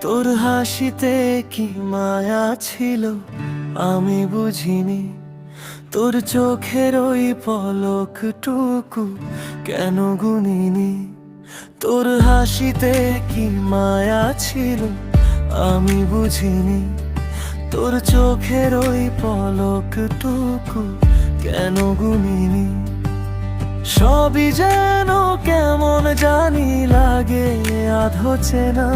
তোর হাসিতে কি মায়া ছিল আমি বুঝিনি, তোর চোখের ওই পলকটুকু কেন গুনিনি। তোর হাসিতে কি মায়া ছিল আমি বুঝিনি, তোর চোখের ওই পলকটুকু কেন গুনিনি। সবই যেন কেমন জানি লাগে আধো চেনা,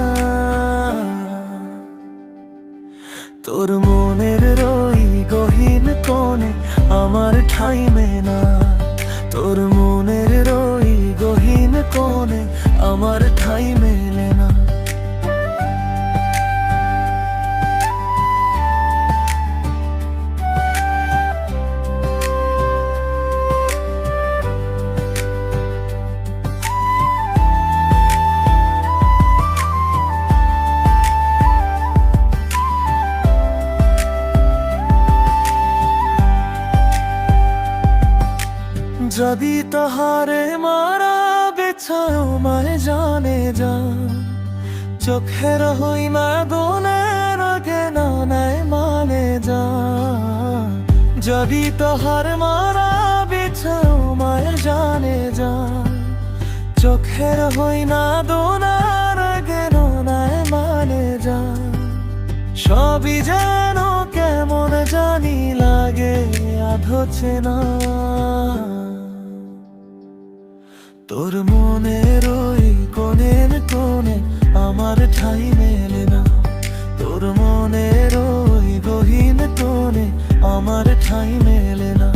তোর মনের রই গহীন কোণে আমার ঠাঁই মেনা। তোর মনের রই গহীন কোণে আমার ঠাঁই মেলে না। যদি তাহারে মারা বেছায় মায় জানে যা, চোখের হই না দোনের আগে না নাই মানে যা। যদি তাহার মারা বেছায় মায় জানে যা, চোখের হই না দোনার আগে না নাই মানে যা। সবই যেন কেমন জানি লাগে আধো চেনা, তোর মনের ওই কোণের কোণে আমার ঠাঁই মেলে না। তোর মনের ওই গহীন কোণে আমার ঠাঁই মেলে না।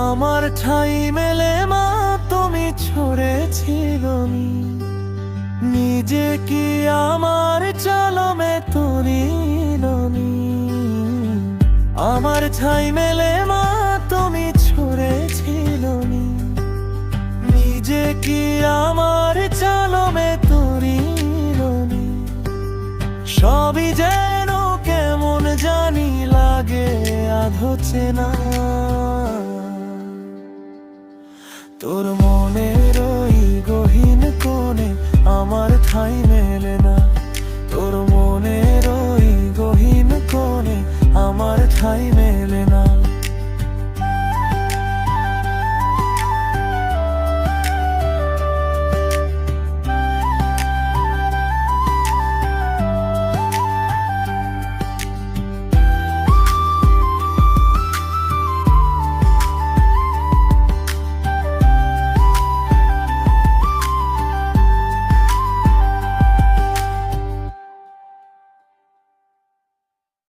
আমার ঠাঁই মেলে মা তুমি ছড়েছিল নিজে কি আমার চলমে তুমি ননি। আমার ঠাঁই মেলে মা তুমি ছড়েছিল নিজে কি আমার চলমে তুমি ননি। সবই যেন কেমন জানি লাগে আধো চেনা, তোর মনের ওই গহীন কোণে আমার ঠাঁই মেলে না। তোর